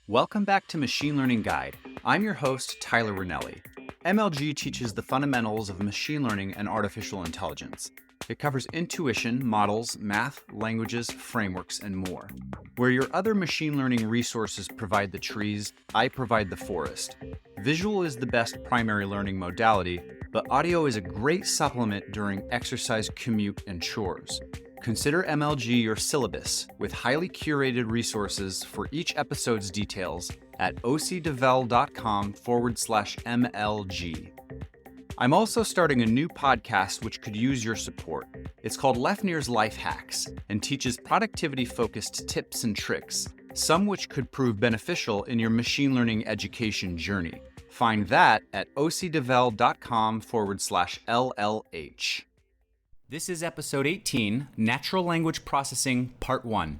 Welcome back to Machine Learning Guide. I'm your host, Tyler Ranelli. MLG teaches the fundamentals of machine learning and artificial intelligence. It covers intuition, models, math, languages, frameworks, and more. Where your other machine learning resources provide the trees, I provide the forest. Visual is the best primary learning modality, but audio is a great supplement during exercise, commute, and chores. Consider MLG your syllabus with highly curated resources for each episode's details at ocdevel.com/MLG. I'm also starting a new podcast which could use your support. It's called Lefnir's Life Hacks and teaches productivity-focused tips and tricks, some which could prove beneficial in your machine learning education journey. Find that at ocdevel.com/LLH. This is episode 18, Natural Language Processing, Part 1.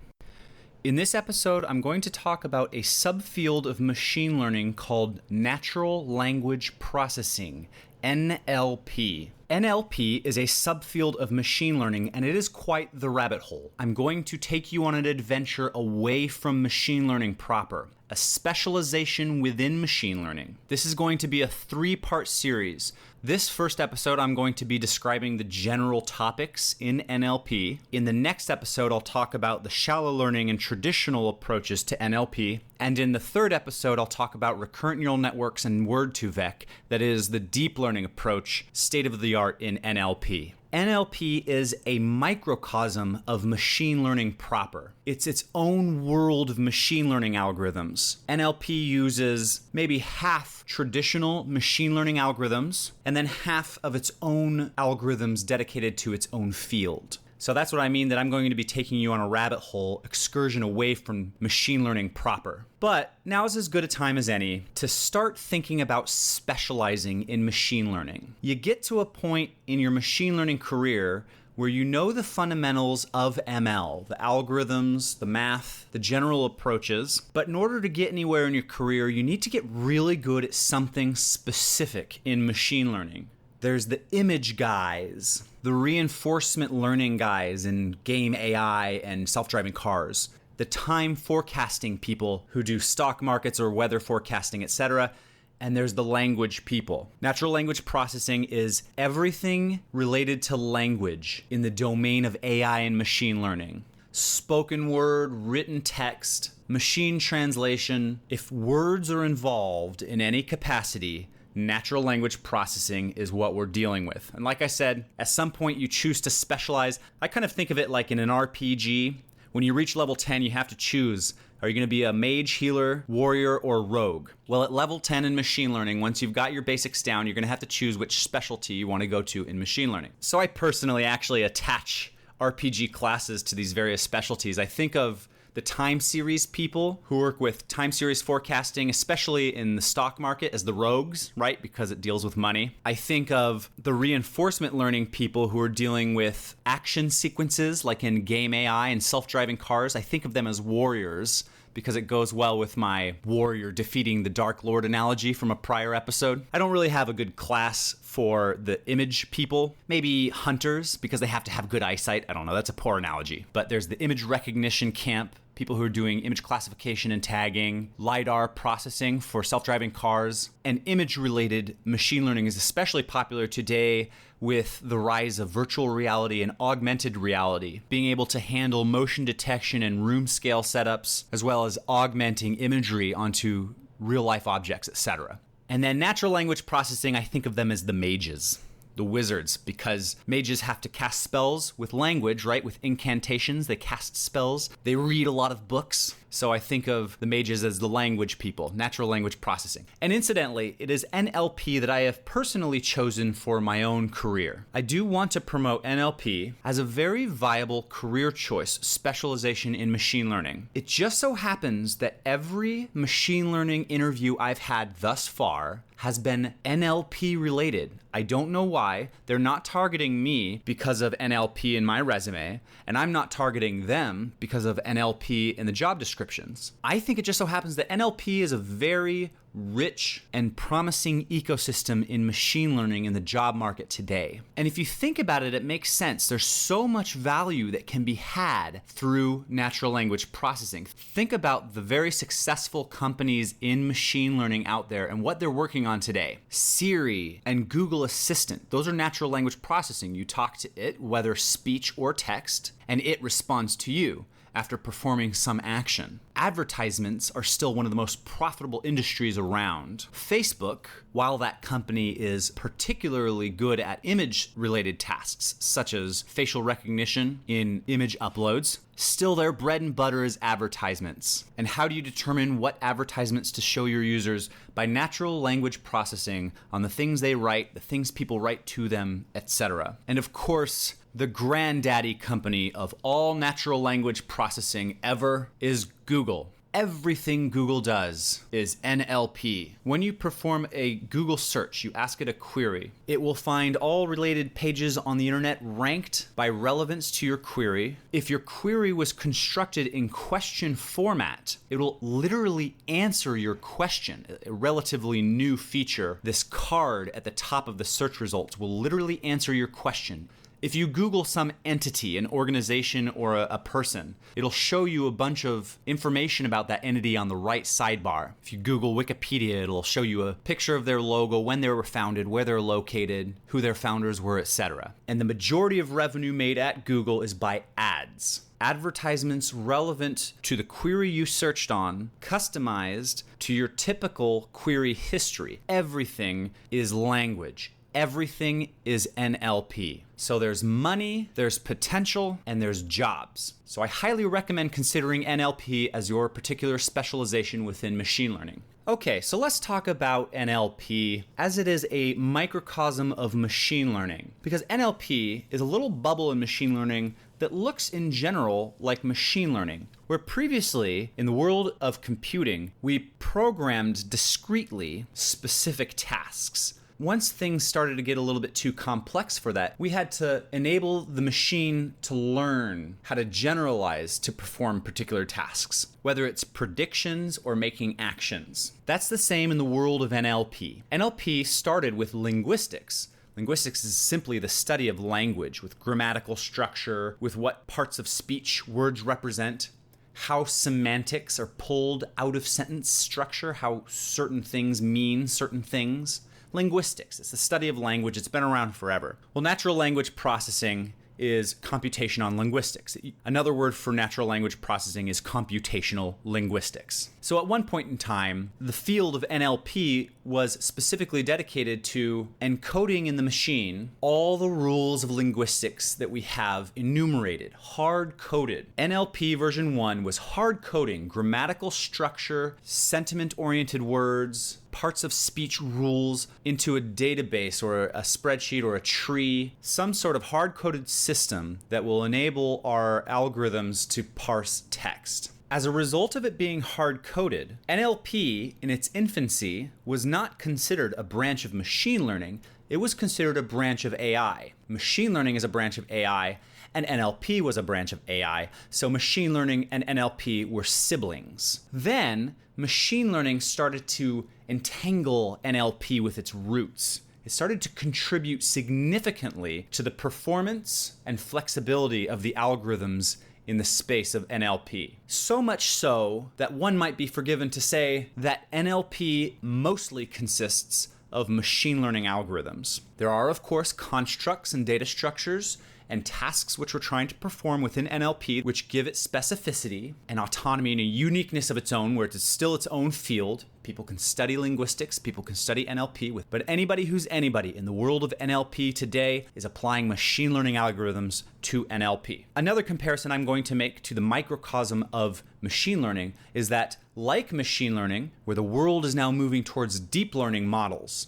In this episode, I'm going to talk about a subfield of machine learning called Natural Language Processing, NLP. NLP is a subfield of machine learning, and it is quite the rabbit hole. I'm going to take you on an adventure away from machine learning proper, a specialization within machine learning. This is going to be a 3-part series. This first episode, I'm going to be describing the general topics in NLP. In the next episode, I'll talk about the shallow learning and traditional approaches to NLP. And in the third episode, I'll talk about recurrent neural networks and Word2Vec, that is the deep learning approach, state of the art in NLP. NLP is a microcosm of machine learning proper. It's its own world of machine learning algorithms. NLP uses maybe half traditional machine learning algorithms and then half of its own algorithms dedicated to its own field. So that's what I mean that I'm going to be taking you on a rabbit hole excursion away from machine learning proper. But now is as good a time as any to start thinking about specializing in machine learning. You get to a point in your machine learning career where you know the fundamentals of ML, the algorithms, the math, the general approaches. But in order to get anywhere in your career, you need to get really good at something specific in machine learning. There's the image guys, the reinforcement learning guys in game AI and self-driving cars, the time forecasting people who do stock markets or weather forecasting, etc., and there's the language people. Natural language processing is everything related to language in the domain of AI and machine learning. Spoken word, written text, machine translation. If words are involved in any capacity, natural language processing is what we're dealing with. And like I said, at some point you choose to specialize. I kind of think of it like in an RPG. When you reach level 10, you have to choose. Are you going to be a mage, healer, warrior, or rogue? Well, at level 10 in machine learning, once you've got your basics down, you're going to have to choose which specialty you want to go to in machine learning. So I personally actually attach RPG classes to these various specialties. I think of the time series people who work with time series forecasting, especially in the stock market, as the rogues, right? Because it deals with money. I think of the reinforcement learning people who are dealing with action sequences, like in game AI and self-driving cars. I think of them as warriors because it goes well with my warrior defeating the Dark Lord analogy from a prior episode. I don't really have a good class for the image people. Maybe hunters, because they have to have good eyesight. I don't know, that's a poor analogy. But there's the image recognition camp, people who are doing image classification and tagging, LiDAR processing for self-driving cars, and image-related machine learning is especially popular today with the rise of virtual reality and augmented reality, being able to handle motion detection and room scale setups, as well as augmenting imagery onto real-life objects, etc. And then natural language processing, I think of them as the mages, the wizards, because mages have to cast spells with language, right? With incantations, they cast spells. They read a lot of books. So I think of the mages as the language people, natural language processing. And incidentally, it is NLP that I have personally chosen for my own career. I do want to promote NLP as a very viable career choice specialization in machine learning. It just so happens that every machine learning interview I've had thus far has been NLP related. I don't know why. They're not targeting me because of NLP in my resume, and I'm not targeting them because of NLP in the job description. descriptions. I think it just so happens that NLP is a very rich and promising ecosystem in machine learning in the job market today. And if you think about it, it makes sense. There's so much value that can be had through natural language processing. Think about the very successful companies in machine learning out there and what they're working on today. Siri and Google Assistant, those are natural language processing. You talk to it, whether speech or text, and it responds to you after performing some action. Advertisements are still one of the most profitable industries around. Facebook, while that company is particularly good at image-related tasks, such as facial recognition in image uploads, still their bread and butter is advertisements. And how do you determine what advertisements to show your users? By natural language processing on the things they write, the things people write to them, etc. And of course, the granddaddy company of all natural language processing ever is Google. Everything Google does is NLP. When you perform a Google search, you ask it a query, it will find all related pages on the internet ranked by relevance to your query. If your query was constructed in question format, it will literally answer your question. A relatively new feature, this card at the top of the search results will literally answer your question. If you Google some entity, an organization, or a person, it'll show you a bunch of information about that entity on the right sidebar. If you Google Wikipedia, it'll show you a picture of their logo, when they were founded, where they're located, who their founders were, etc. And the majority of revenue made at Google is by ads. Advertisements relevant to the query you searched on, customized to your typical query history. Everything is language. Everything is NLP. So there's money, there's potential, and there's jobs. So I highly recommend considering NLP as your particular specialization within machine learning. Okay, so let's talk about NLP as it is a microcosm of machine learning. Because NLP is a little bubble in machine learning that looks in general like machine learning, where previously in the world of computing, we programmed discretely specific tasks. Once things started to get a little bit too complex for that, we had to enable the machine to learn how to generalize to perform particular tasks, whether it's predictions or making actions. That's the same in the world of NLP. NLP started with linguistics. Linguistics is simply the study of language with grammatical structure, with what parts of speech words represent, how semantics are pulled out of sentence structure, how certain things mean certain things. Linguistics, it's the study of language. It's been around forever. Well, natural language processing is computation on linguistics. Another word for natural language processing is computational linguistics. So at one point in time, the field of NLP was specifically dedicated to encoding in the machine all the rules of linguistics that we have enumerated, hard-coded. NLP version 1 was hard-coding grammatical structure, sentiment-oriented words, parts of speech rules into a database or a spreadsheet or a tree, some sort of hard-coded system that will enable our algorithms to parse text. As a result of it being hard-coded, NLP in its infancy was not considered a branch of machine learning, it was considered a branch of AI. Machine learning is a branch of AI, and NLP was a branch of AI, so machine learning and NLP were siblings. Then, machine learning started to entangle NLP with its roots. It started to contribute significantly to the performance and flexibility of the algorithms in the space of NLP. So much so that one might be forgiven to say that NLP mostly consists of machine learning algorithms. There are, of course, constructs and data structures and tasks which we're trying to perform within NLP, which give it specificity and autonomy and a uniqueness of its own, where it is still its own field. People can study linguistics, people can study NLP with, but anybody who's anybody in the world of NLP today is applying machine learning algorithms to NLP. Another comparison I'm going to make to the microcosm of machine learning is that, like machine learning, where the world is now moving towards deep learning models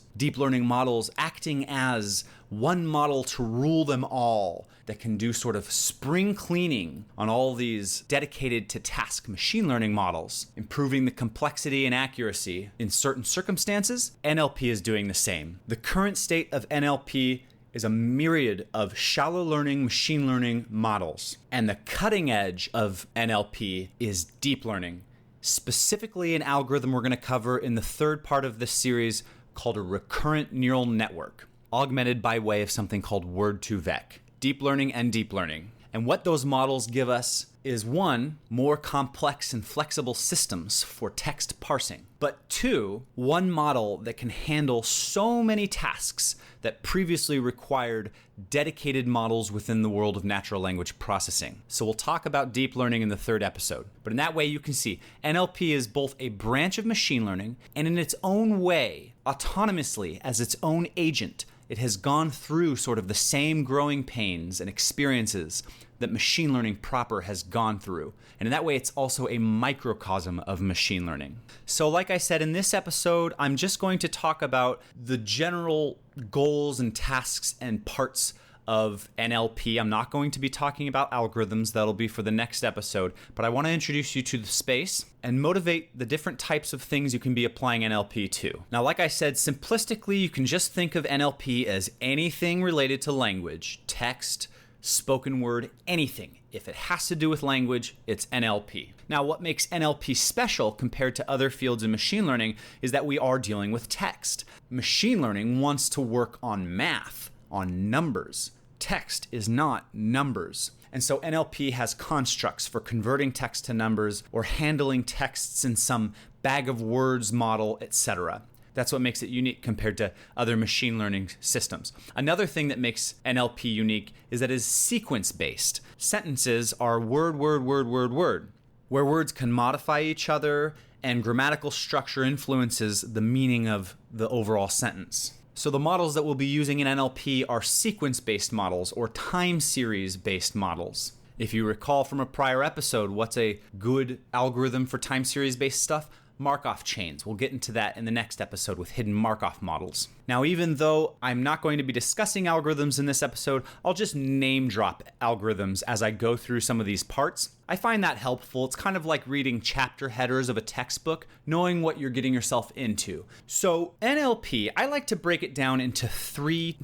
acting as one model to rule them all, that can do sort of spring cleaning on all these dedicated to task machine learning models, improving the complexity and accuracy in certain circumstances. NLP is doing the same. The current state of NLP is a myriad of shallow learning machine learning models. And the cutting edge of NLP is deep learning. specifically an algorithm we're going to cover in the third part of this series called a recurrent neural network, augmented by way of something called word-to-vec, deep learning and deep learning. And what those models give us is one, more complex and flexible systems for text parsing, but two, one model that can handle so many tasks that previously required dedicated models within the world of natural language processing. So we'll talk about deep learning in the third episode. But in that way, you can see NLP is both a branch of machine learning and in its own way, autonomously as its own agent, it has gone through sort of the same growing pains and experiences that machine learning proper has gone through. And in that way, it's also a microcosm of machine learning. So like I said, in this episode, I'm just going to talk about the general goals and tasks and parts of NLP. I'm not going to be talking about algorithms. That'll be for the next episode. But I want to introduce you to the space and motivate the different types of things you can be applying NLP to. Now, like I said, simplistically, you can just think of NLP as anything related to language, text, spoken word, anything. If it has to do with language, it's NLP. Now, what makes NLP special compared to other fields in machine learning is that we are dealing with text. Machine learning wants to work on math, on numbers. Text is not numbers. And so NLP has constructs for converting text to numbers or handling texts in some bag of words model, etc. That's what makes it unique compared to other machine learning systems. Another thing that makes NLP unique is that it is sequence-based. Sentences are word, word, word, word, word, where words can modify each other and grammatical structure influences the meaning of the overall sentence. So the models that we'll be using in NLP are sequence-based models or time series-based models. If you recall from a prior episode, what's a good algorithm for time series-based stuff? Markov chains. We'll get into that in the next episode with hidden Markov models. Now, even though I'm not going to be discussing algorithms in this episode, I'll just name drop algorithms as I go through some of these parts. I find that helpful. It's kind of like reading chapter headers of a textbook, knowing what you're getting yourself into. So NLP, I like to break it down into three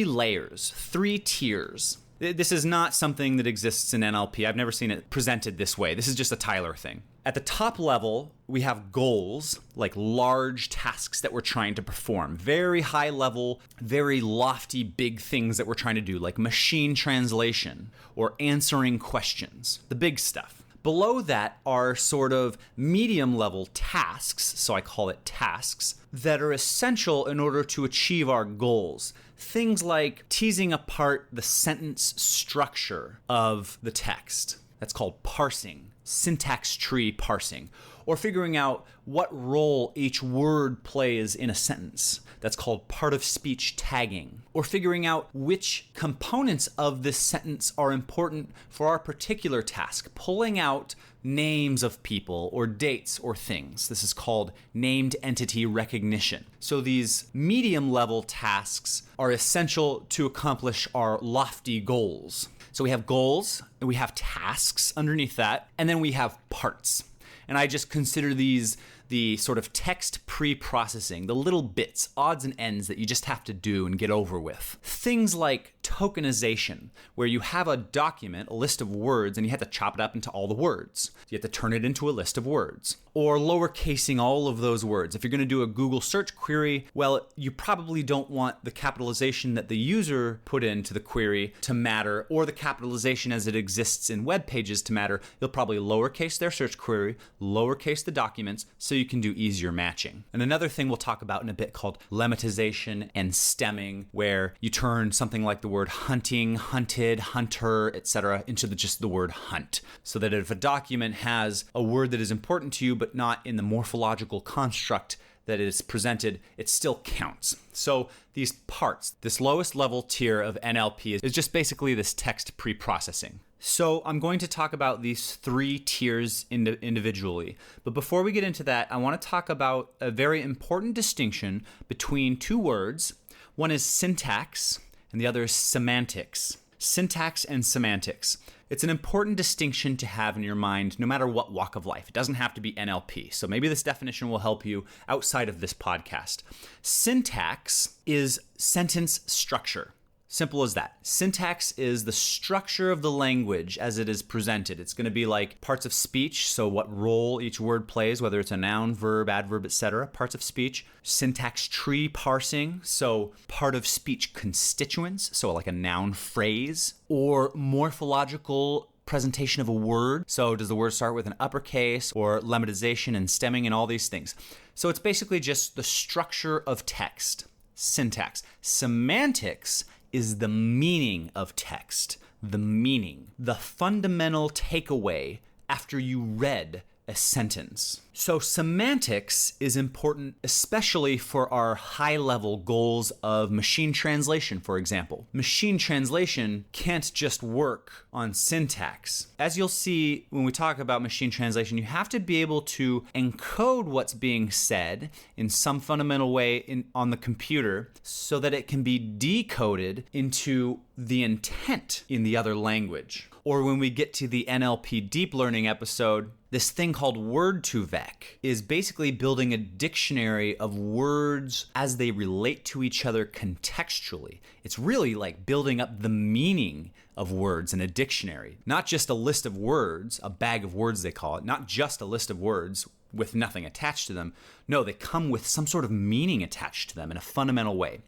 layers, three tiers. This is not something that exists in NLP. I've never seen it presented this way. This is just a Tyler thing. At the top level, we have goals, like large tasks that we're trying to perform. Very high level, very lofty, big things that we're trying to do, like machine translation or answering questions, the big stuff. Below that are sort of medium level tasks, so I call it tasks, that are essential in order to achieve our goals. Things like teasing apart the sentence structure of the text. That's called parsing, syntax tree parsing, or figuring out what role each word plays in a sentence. That's called part of speech tagging, or figuring out which components of this sentence are important for our particular task, pulling out names of people or dates or things. This is called named entity recognition. So these medium level tasks are essential to accomplish our lofty goals. So we have goals, and we have tasks underneath that, and then we have parts. And I just consider these the sort of text pre-processing, the little bits, odds and ends that you just have to do and get over with. Things like tokenization, where you have a document, a list of words, and you have to chop it up into all the words. You have to turn it into a list of words. Or lowercasing all of those words. If you're going to do a Google search query, well, you probably don't want the capitalization that the user put into the query to matter, or the capitalization as it exists in web pages to matter. You'll probably lowercase their search query, lowercase the documents, so you can do easier matching. And another thing we'll talk about in a bit called lemmatization and stemming, where you turn something like the word hunting, hunted, hunter, etc. into just the word hunt. So that if a document has a word that is important to you, but not in the morphological construct that is presented, it still counts. So these parts, this lowest level tier of NLP is just basically this text pre-processing. So I'm going to talk about these three tiers individually. But before we get into that, I want to talk about a very important distinction between two words. One is syntax, and the other is semantics. Syntax and semantics. It's an important distinction to have in your mind no matter what walk of life. It doesn't have to be NLP. So maybe this definition will help you outside of this podcast. Syntax is sentence structure. Simple as that. Syntax is the structure of the language as it is presented. It's going to be like parts of speech, so what role each word plays, whether it's a noun, verb, adverb, etc. Parts of speech. Syntax tree parsing, so part of speech constituents, so like a noun phrase. Or morphological presentation of a word. So does the word start with an uppercase, or lemmatization and stemming and all these things. So it's basically just the structure of text. Syntax. Semantics is the meaning of text, the meaning, the fundamental takeaway after you read a sentence. So semantics is important, especially for our high-level goals of machine translation, for example. Machine translation can't just work on syntax. As you'll see when we talk about machine translation, you have to be able to encode what's being said in some fundamental way on the computer so that it can be decoded into the intent in the other language. Or when we get to the NLP deep learning episode, this thing called Word2Vec is basically building a dictionary of words as they relate to each other contextually. It's really like building up the meaning of words in a dictionary, not just a list of words, a bag of words they call it, not just a list of words with nothing attached to them. No, they come with some sort of meaning attached to them in a fundamental way.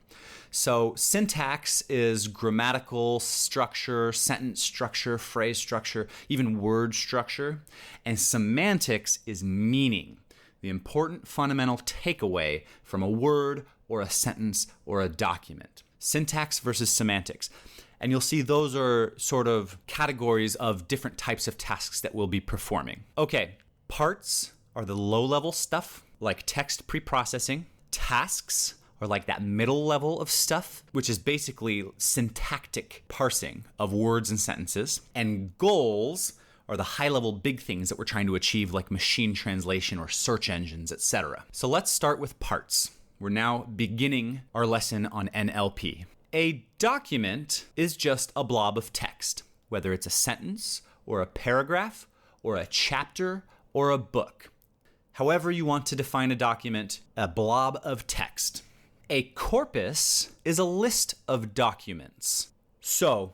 So syntax is grammatical structure, sentence structure, phrase structure, even word structure. And semantics is meaning, the important fundamental takeaway from a word or a sentence or a document. Syntax versus semantics. And you'll see those are sort of categories of different types of tasks that we'll be performing. Okay, parts are the low-level stuff, like text pre-processing. Tasks or like that middle level of stuff, which is basically syntactic parsing of words and sentences. And goals are the high-level big things that we're trying to achieve, like machine translation or search engines, etc. So let's start with parts. We're now beginning our lesson on NLP. A document is just a blob of text, whether it's a sentence or a paragraph or a chapter or a book. However you want to define a document, a blob of text. A corpus is a list of documents. So,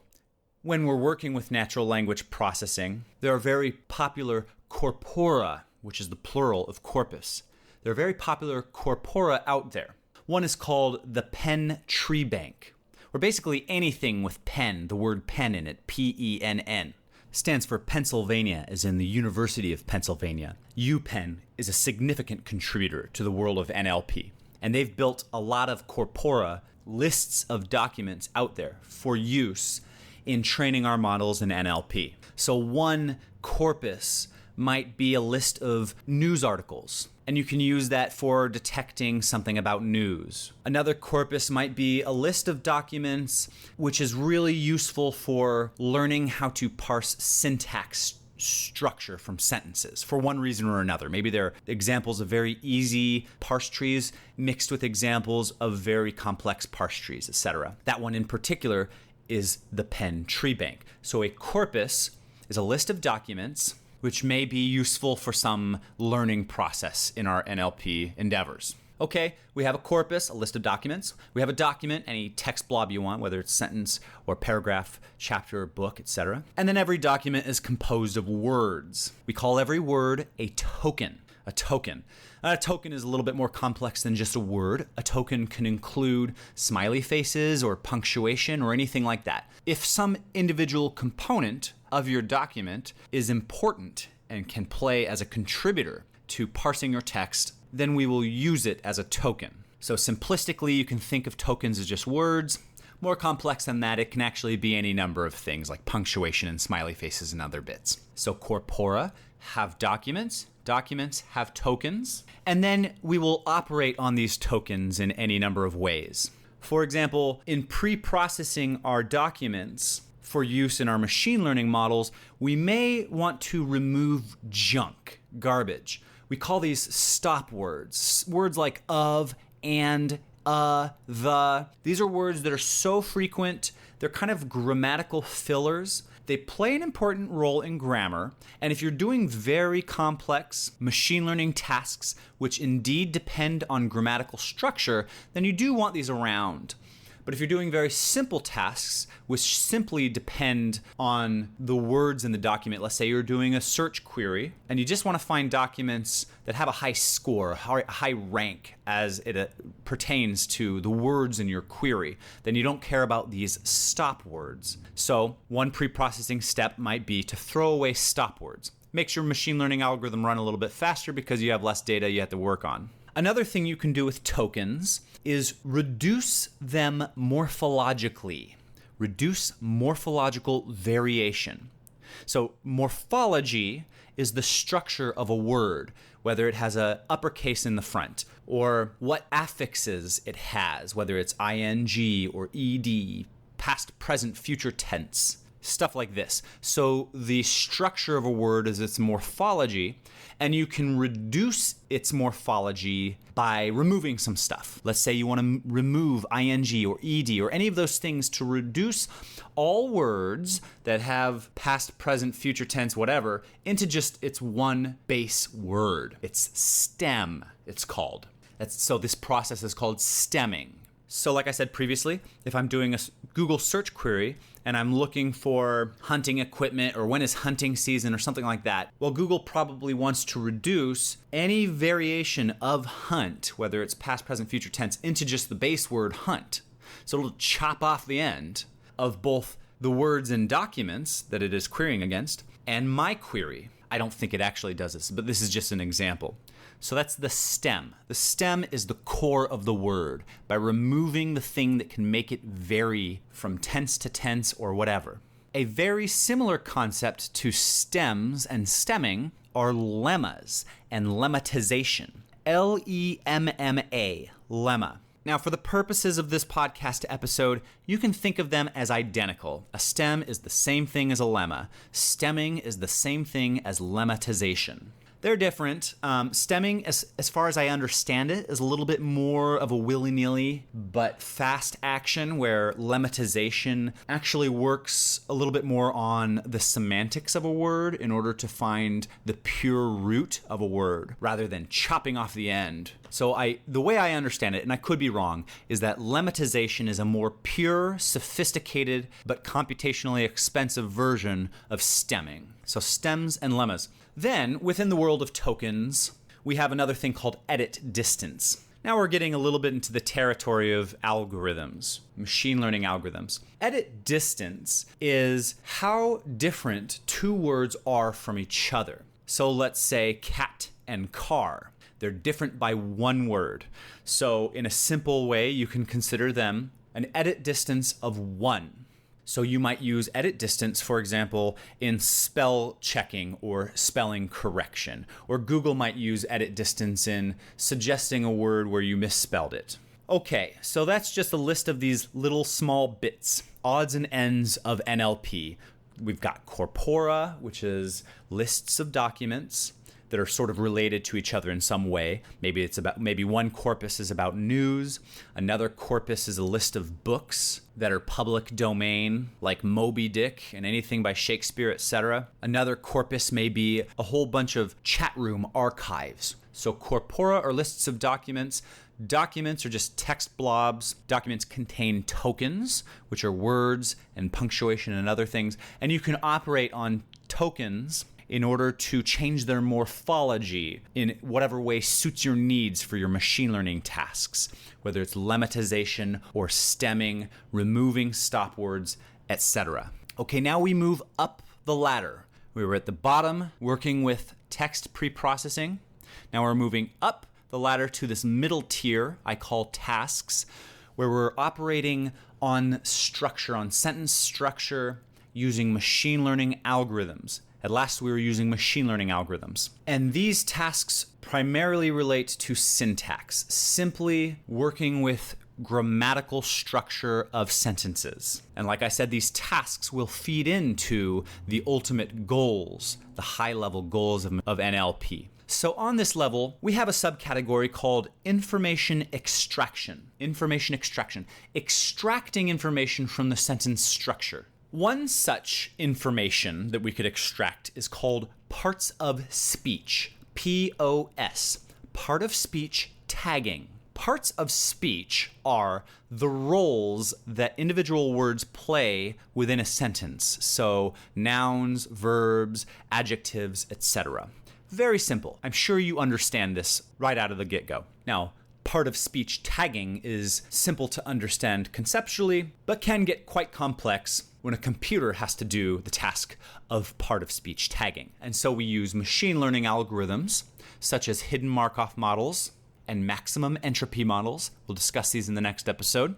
when we're working with natural language processing, there are very popular corpora, which is the plural of corpus. There are very popular corpora out there. One is called the Penn Tree Bank, or basically anything with pen, the word pen in it, P-E-N-N. Stands for Pennsylvania, as in the University of Pennsylvania. UPenn is a significant contributor to the world of NLP. And they've built a lot of corpora, lists of documents out there for use in training our models in NLP. So one corpus might be a list of news articles, and you can use that for detecting something about news. Another corpus might be a list of documents, which is really useful for learning how to parse syntax structure from sentences for one reason or another. Maybe they're examples of very easy parse trees mixed with examples of very complex parse trees, etc. That one in particular is the Penn Tree Bank. So a corpus is a list of documents which may be useful for some learning process in our NLP endeavors. Okay, we have a corpus, a list of documents. We have a document, any text blob you want, whether it's sentence or paragraph, chapter, book, etc. And then every document is composed of words. We call every word a token. A token. A token is a little bit more complex than just a word. A token can include smiley faces or punctuation or anything like that. If some individual component of your document is important and can play as a contributor to parsing your text, then we will use it as a token. So simplistically, you can think of tokens as just words. More complex than that, it can actually be any number of things like punctuation and smiley faces and other bits. So corpora have documents, documents have tokens, and then we will operate on these tokens in any number of ways. For example, in pre-processing our documents for use in our machine learning models, we may want to remove junk, garbage. We call these stop words. Words like of, and, the. These are words that are so frequent, they're kind of grammatical fillers. They play an important role in grammar. And if you're doing very complex machine learning tasks, which indeed depend on grammatical structure, then you do want these around. But if you're doing very simple tasks, which simply depend on the words in the document, let's say you're doing a search query and you just want to find documents that have a high score, a high rank as it pertains to the words in your query, then you don't care about these stop words. So one pre-processing step might be to throw away stop words. Makes your machine learning algorithm run a little bit faster because you have less data you have to work on. Another thing you can do with tokens is reduce them morphologically. Reduce morphological variation. So morphology is the structure of a word, whether it has an uppercase in the front, or what affixes it has, whether it's ing or ed, past, present, future tense, stuff like this. So the structure of a word is its morphology, and you can reduce its morphology by removing some stuff. Let's say you want to remove ing or ed or any of those things to reduce all words that have past, present, future tense, whatever, into just its one base word. It's stem, it's called. So this process is called stemming. So like I said previously, if I'm doing a Google search query and I'm looking for hunting equipment or when is hunting season or something like that, well, Google probably wants to reduce any variation of hunt, whether it's past, present, future tense, into just the base word hunt. So it'll chop off the end of both the words and documents that it is querying against and my query. I don't think it actually does this, but this is just an example. So that's the stem. The stem is the core of the word by removing the thing that can make it vary from tense to tense or whatever. A very similar concept to stems and stemming are lemmas and lemmatization. Lemma, lemma. Now, for the purposes of this podcast episode, you can think of them as identical. A stem is the same thing as a lemma. Stemming is the same thing as lemmatization. They're different. Stemming, as far as I understand it, is a little bit more of a willy-nilly but fast action, where lemmatization actually works a little bit more on the semantics of a word in order to find the pure root of a word, rather than chopping off the end. So the way I understand it, and I could be wrong, is that lemmatization is a more pure, sophisticated, but computationally expensive version of stemming. So stems and lemmas. Then, within the world of tokens, we have another thing called edit distance. Now we're getting a little bit into the territory of algorithms, machine learning algorithms. Edit distance is how different two words are from each other. So let's say cat and car. They're different by one word. So in a simple way, you can consider them an edit distance of 1. So you might use edit distance, for example, in spell checking or spelling correction. Or Google might use edit distance in suggesting a word where you misspelled it. Okay, so that's just a list of these little small bits, odds and ends of NLP. We've got corpora, which is lists of documents that are sort of related to each other in some way. Maybe one corpus is about news. Another corpus is a list of books that are public domain, like Moby Dick and anything by Shakespeare, etc. Another corpus may be a whole bunch of chat room archives. So corpora are lists of documents. Documents are just text blobs. Documents contain tokens, which are words and punctuation and other things. And you can operate on tokens in order to change their morphology in whatever way suits your needs for your machine learning tasks, whether it's lemmatization or stemming, removing stop words, etc. Okay, now we move up the ladder. We were at the bottom working with text pre-processing. Now we're moving up the ladder to this middle tier I call tasks, where we're operating on structure, on sentence structure, using machine learning algorithms. At last, we were using machine learning algorithms. And these tasks primarily relate to syntax, simply working with grammatical structure of sentences. And like I said, these tasks will feed into the ultimate goals, the high-level goals of NLP. So on this level, we have a subcategory called information extraction. Information extraction, extracting information from the sentence structure. One such information that we could extract is called parts of speech, POS, part of speech tagging. Parts of speech are the roles that individual words play within a sentence. So nouns, verbs, adjectives, etc. Very simple. I'm sure you understand this right out of the get-go. Now, part of speech tagging is simple to understand conceptually, but can get quite complex when a computer has to do the task of part of speech tagging. And so we use machine learning algorithms, such as hidden Markov models and maximum entropy models. We'll discuss these in the next episode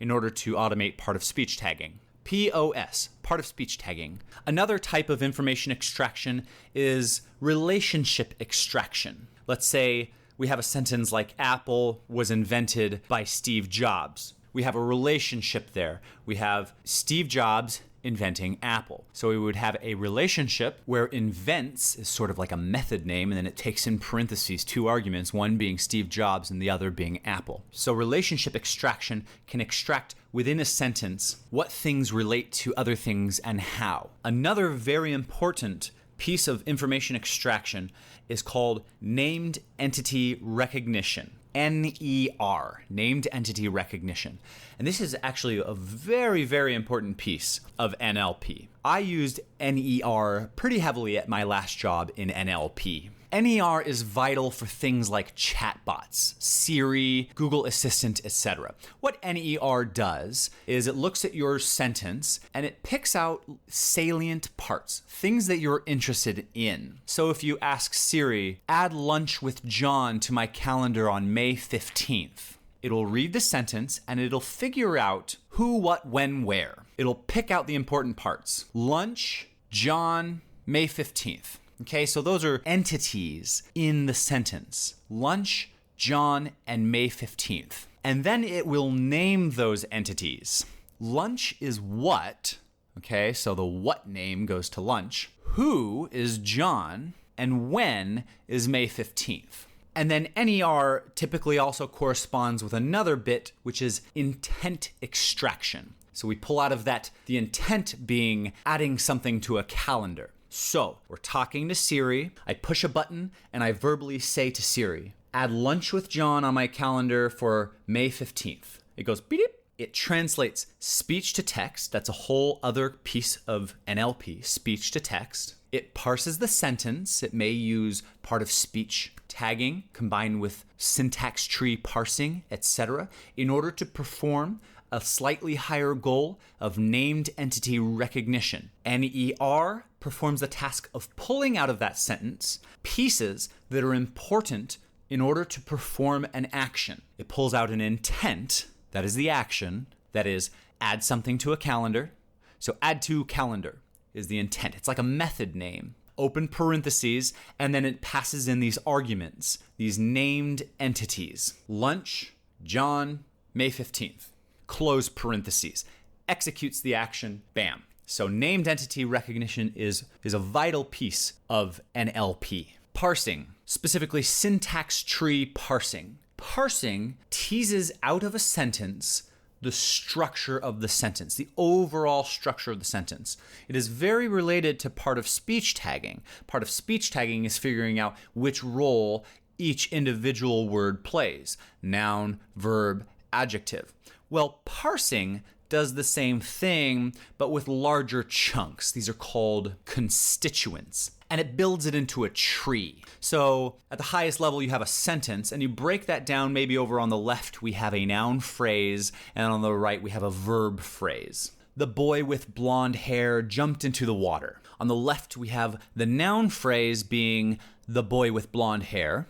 in order to automate part of speech tagging. POS, part of speech tagging. Another type of information extraction is relationship extraction. Let's say we have a sentence like Apple was invented by Steve Jobs. We have a relationship there. We have Steve Jobs inventing Apple. So we would have a relationship where invents is sort of like a method name, and then it takes in parentheses two arguments, one being Steve Jobs and the other being Apple. So relationship extraction can extract within a sentence what things relate to other things and how. Another very important piece of information extraction is called named entity recognition. NER, named entity recognition. And this is actually a very, very important piece of NLP. I used NER pretty heavily at my last job in NLP. NER is vital for things like chatbots, Siri, Google Assistant, etc. What NER does is it looks at your sentence and it picks out salient parts, things that you're interested in. So if you ask Siri, add lunch with John to my calendar on May 15th, it'll read the sentence and it'll figure out who, what, when, where. It'll pick out the important parts. Lunch, John, May 15th. Okay, so those are entities in the sentence. Lunch, John, and May 15th. And then it will name those entities. Lunch is what, okay, so the what name goes to lunch. Who is John, and when is May 15th. And then NER typically also corresponds with another bit, which is intent extraction. So we pull out of that the intent being adding something to a calendar. So we're talking to Siri, I push a button and I verbally say to Siri, add lunch with John on my calendar for May 15th. It goes beep. It translates speech to text. That's a whole other piece of NLP, speech to text. It parses the sentence. It may use part of speech tagging combined with syntax tree parsing, etc., in order to perform a slightly higher goal of named entity recognition. NER performs the task of pulling out of that sentence pieces that are important in order to perform an action. It pulls out an intent, that is the action, that is add something to a calendar. So add to calendar is the intent. It's like a method name. Open parentheses, and then it passes in these arguments, these named entities. Lunch, John, May 15th. Close parentheses, executes the action, bam. So named entity recognition is a vital piece of NLP. Parsing, specifically syntax tree parsing. Parsing teases out of a sentence the structure of the sentence, the overall structure of the sentence. It is very related to part of speech tagging. Part of speech tagging is figuring out which role each individual word plays, noun, verb, adjective. Well, parsing does the same thing, but with larger chunks. These are called constituents. And it builds it into a tree. So at the highest level, you have a sentence, and you break that down. Maybe over on the left, we have a noun phrase, and on the right, we have a verb phrase. The boy with blonde hair jumped into the water. On the left, we have the noun phrase being the boy with blonde hair.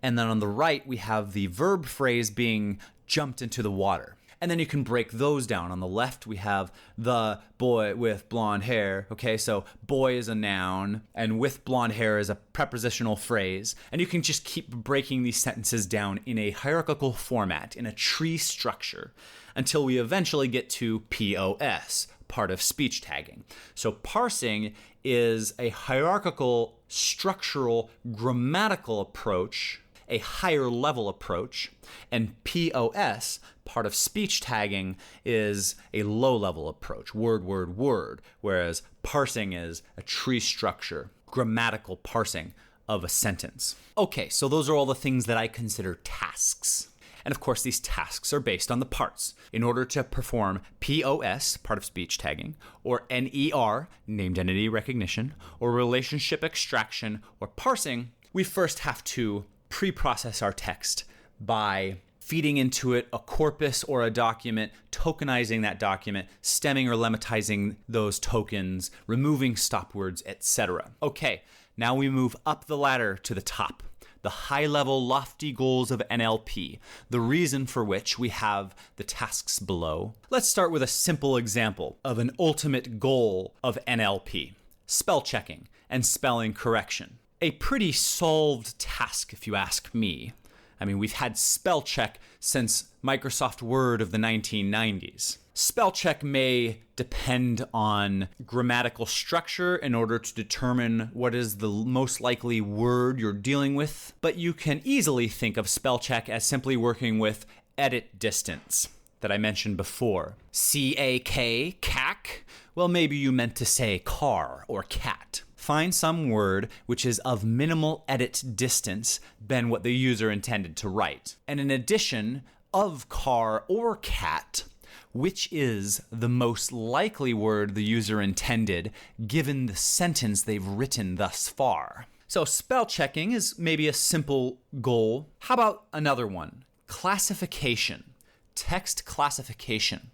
And then on the right, we have the verb phrase being jumped into the water. And then you can break those down. On the left, we have the boy with blonde hair. Okay, so boy is a noun, and with blonde hair is a prepositional phrase. And you can just keep breaking these sentences down in a hierarchical format, in a tree structure, until we eventually get to POS, part of speech tagging. So parsing is a hierarchical, structural, grammatical approach, a higher level approach, and POS, part of speech tagging, is a low level approach, word, word, word, whereas parsing is a tree structure, grammatical parsing of a sentence. Okay, so those are all the things that I consider tasks. And of course, these tasks are based on the parts. In order to perform POS, part of speech tagging, or NER, named entity recognition, or relationship extraction, or parsing, we first have to pre-process our text by feeding into it a corpus or a document, tokenizing that document, stemming or lemmatizing those tokens, removing stop words, etc. Okay, now we move up the ladder to the top, the high-level, lofty goals of NLP, the reason for which we have the tasks below. Let's start with a simple example of an ultimate goal of NLP: spell checking and spelling correction. A pretty solved task, if you ask me. I mean, we've had spell check since Microsoft Word of the 1990s. Spell check may depend on grammatical structure in order to determine what is the most likely word you're dealing with, but you can easily think of spell check as simply working with edit distance that I mentioned before. C-A-K, cac? Well, maybe you meant to say car or cat. Find some word which is of minimal edit distance than what the user intended to write. And in addition, of car or cat, which is the most likely word the user intended given the sentence they've written thus far. So spell checking is maybe a simple goal. How about another one? Classification, text classification.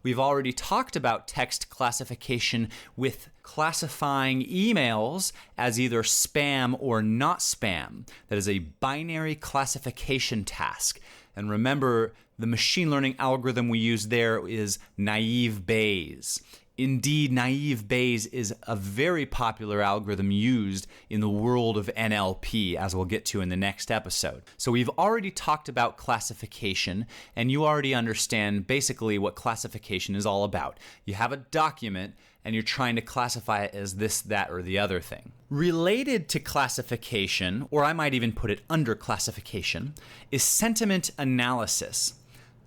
We've already talked about text classification with classifying emails as either spam or not spam. That is a binary classification task. And remember, the machine learning algorithm we use there is naive Bayes. Indeed, naive Bayes is a very popular algorithm used in the world of NLP, as we'll get to in the next episode. So we've already talked about classification, and you already understand basically what classification is all about. You have a document, and you're trying to classify it as this, that, or the other thing. Related to classification, or I might even put it under classification, is sentiment analysis.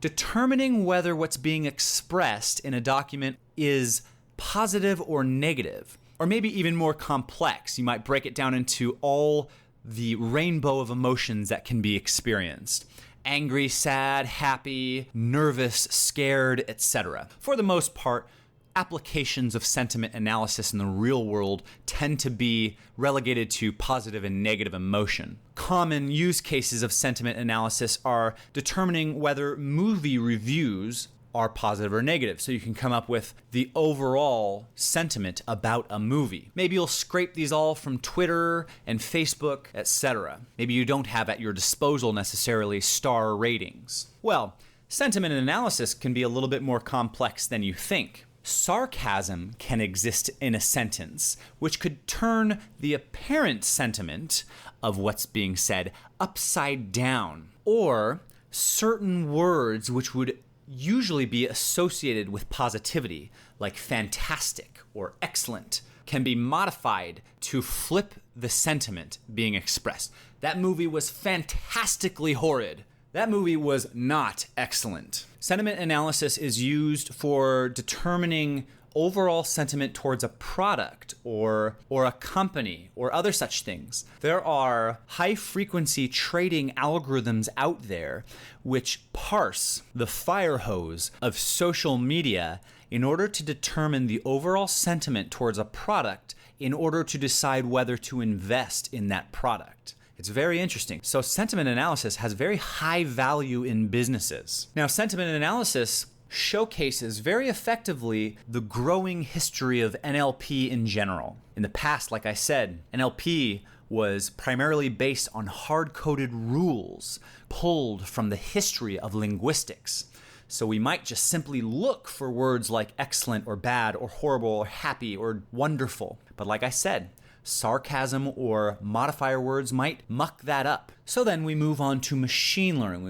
Determining whether what's being expressed in a document is positive or negative, or maybe even more complex. You might break it down into all the rainbow of emotions that can be experienced: angry, sad, happy, nervous, scared, etc. For the most part, applications of sentiment analysis in the real world tend to be relegated to positive and negative emotion. Common use cases of sentiment analysis are determining whether movie reviews are positive or negative. So you can come up with the overall sentiment about a movie. Maybe you'll scrape these all from Twitter and Facebook, etc. Maybe you don't have at your disposal necessarily star ratings. Well, sentiment analysis can be a little bit more complex than you think. Sarcasm can exist in a sentence, which could turn the apparent sentiment of what's being said upside down. Or certain words which would usually be associated with positivity, like fantastic or excellent, can be modified to flip the sentiment being expressed. That movie was fantastically horrid. That movie was not excellent. Sentiment analysis is used for determining overall sentiment towards a product or a company or other such things. There are high-frequency trading algorithms out there which parse the fire hose of social media in order to determine the overall sentiment towards a product in order to decide whether to invest in that product. It's very interesting. So sentiment analysis has very high value in businesses. Now, sentiment analysis showcases very effectively the growing history of NLP in general. In the past, like I said, NLP was primarily based on hard-coded rules pulled from the history of linguistics. So we might just simply look for words like excellent or bad or horrible or happy or wonderful. But like I said, sarcasm or modifier words might muck that up. So then we move on to machine learning.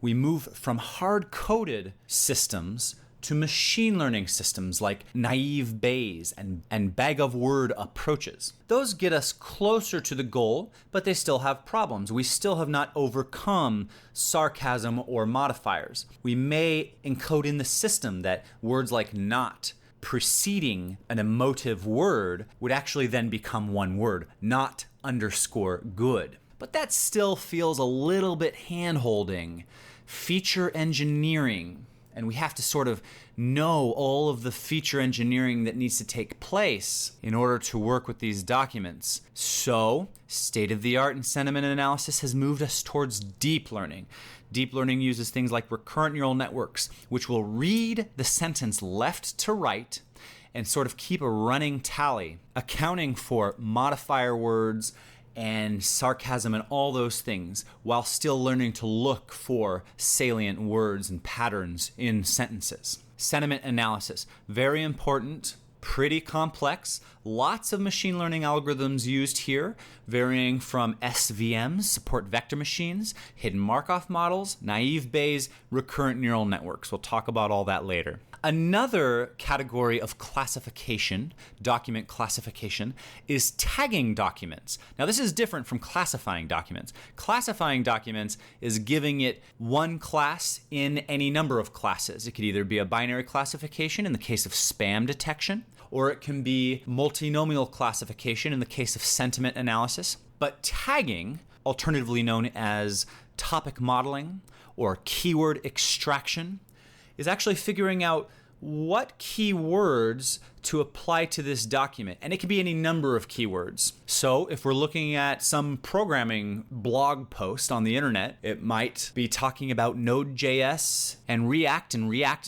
We move from hard-coded systems to machine learning systems like naive Bayes and bag-of-word approaches. Those get us closer to the goal, but they still have problems. We still have not overcome sarcasm or modifiers. We may encode in the system that words like not preceding an emotive word would actually then become one word, not underscore good. But that still feels a little bit hand-holding feature engineering. And we have to sort of know all of the feature engineering that needs to take place in order to work with these documents. So, state of the art in sentiment analysis has moved us towards deep learning. Deep learning uses things like recurrent neural networks, which will read the sentence left to right and sort of keep a running tally, accounting for modifier words and sarcasm and all those things, while still learning to look for salient words and patterns in sentences. Sentiment analysis, very important, pretty complex. Lots of machine learning algorithms used here, varying from SVMs, support vector machines, hidden Markov models, naive Bayes, recurrent neural networks. We'll talk about all that later. Another category of classification, document classification, is tagging documents. Now, this is different from classifying documents. Classifying documents is giving it one class in any number of classes. It could either be a binary classification in the case of spam detection, or it can be multinomial classification in the case of sentiment analysis. But tagging, alternatively known as topic modeling or keyword extraction, is actually figuring out what keywords to apply to this document. And it can be any number of keywords. So if we're looking at some programming blog post on the internet, it might be talking about Node.js and React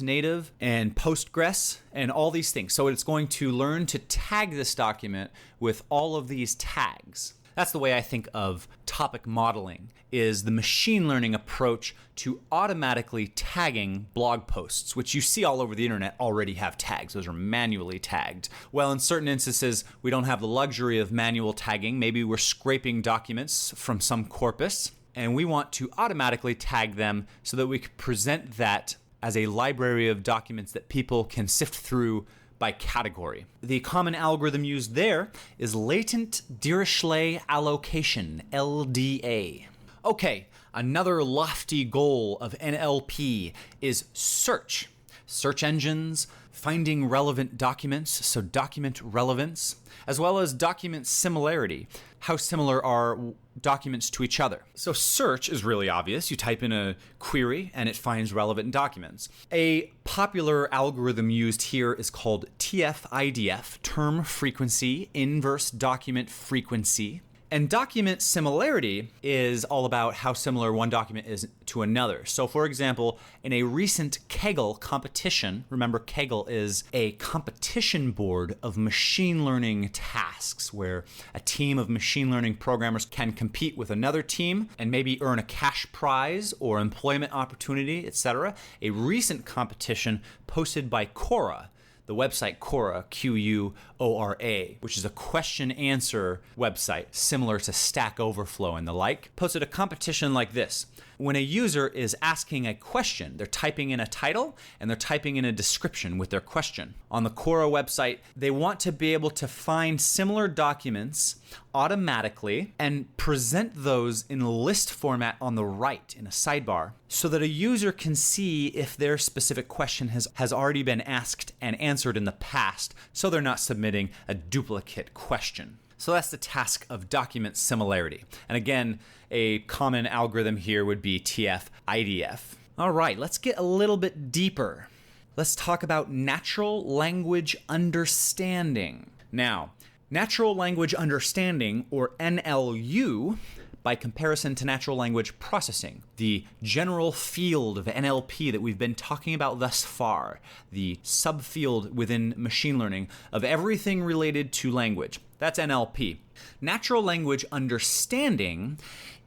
Native and Postgres and all these things. So it's going to learn to tag this document with all of these tags. That's the way I think of topic modeling, is the machine learning approach to automatically tagging blog posts, which you see all over the internet already have tags. Those are manually tagged. Well, in certain instances, we don't have the luxury of manual tagging. Maybe we're scraping documents from some corpus, and we want to automatically tag them so that we can present that as a library of documents that people can sift through by category. The common algorithm used there is latent Dirichlet allocation, LDA. Okay, another lofty goal of NLP is search. Search engines, finding relevant documents, so document relevance, as well as document similarity. How similar are documents to each other? So search is really obvious. You type in a query and it finds relevant documents. A popular algorithm used here is called TF-IDF, term frequency, inverse document frequency. And document similarity is all about how similar one document is to another. So for example, in a recent Kaggle competition, remember Kaggle is a competition board of machine learning tasks where a team of machine learning programmers can compete with another team and maybe earn a cash prize or employment opportunity, etc. A recent competition posted by Quora, the website Quora, Quora, which is a question-answer website similar to Stack Overflow and the like, posted a competition like this. When a user is asking a question, they're typing in a title and they're typing in a description with their question. On the Quora website, they want to be able to find similar documents automatically and present those in list format on the right in a sidebar so that a user can see if their specific question has already been asked and answered in the past, so they're not submitting a duplicate question. So that's the task of document similarity. And again, a common algorithm here would be TF-IDF. All right, let's get a little bit deeper. Let's talk about natural language understanding. Now, natural language understanding, or NLU, by comparison to natural language processing, the general field of NLP that we've been talking about thus far, the subfield within machine learning of everything related to language. That's NLP. Natural language understanding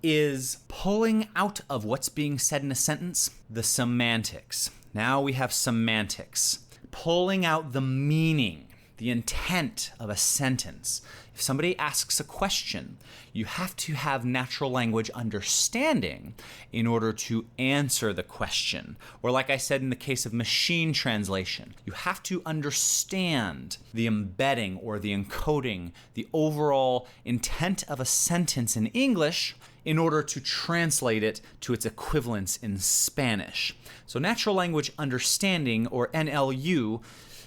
is pulling out of what's being said in a sentence the semantics. Now we have semantics. Pulling out the meaning, the intent of a sentence. If somebody asks a question, you have to have natural language understanding in order to answer the question. Or like I said in the case of machine translation, you have to understand the embedding or the encoding, the overall intent of a sentence in English in order to translate it to its equivalence in Spanish. So natural language understanding, or NLU,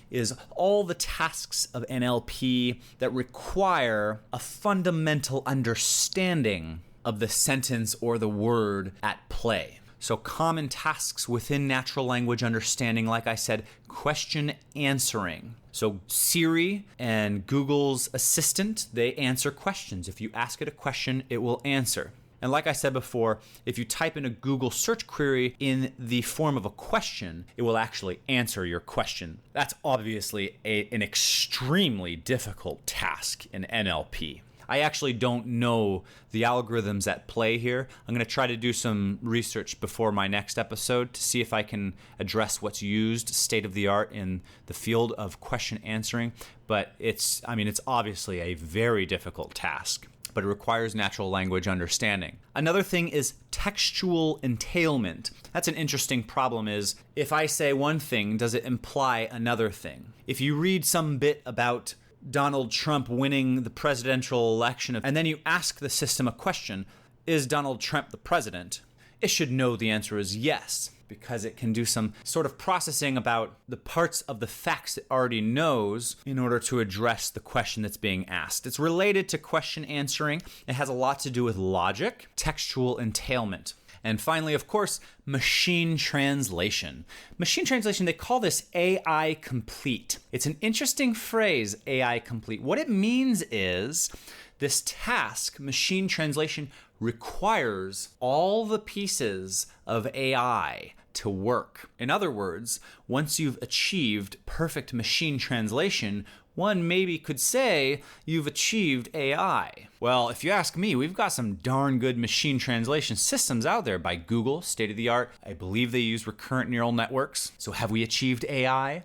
is all the tasks of NLP that require a fundamental understanding of the sentence or the word at play. So common tasks within natural language understanding, like I said, question answering. So Siri and Google's assistant, they answer questions. If you ask it a question, it will answer. And like I said before, if you type in a Google search query in the form of a question, it will actually answer your question. That's obviously an extremely difficult task in NLP. I actually don't know the algorithms at play here. I'm going to try to do some research before my next episode to see if I can address what's used state of the art in the field of question answering. But it's obviously a very difficult task, but it requires natural language understanding. Another thing is textual entailment. That's an interesting problem is, if I say one thing, does it imply another thing? If you read some bit about Donald Trump winning the presidential election, and then you ask the system a question, is Donald Trump the president? It should know the answer is yes, because it can do some sort of processing about the parts of the facts it already knows in order to address the question that's being asked. It's related to question answering. It has a lot to do with logic, textual entailment. And finally, of course, machine translation. Machine translation, they call this AI complete. It's an interesting phrase, AI complete. What it means is this task, machine translation, requires all the pieces of AI to work. In other words, once you've achieved perfect machine translation, one maybe could say you've achieved AI. Well, if you ask me, we've got some darn good machine translation systems out there by Google, state of the art. I believe they use recurrent neural networks. So have we achieved AI?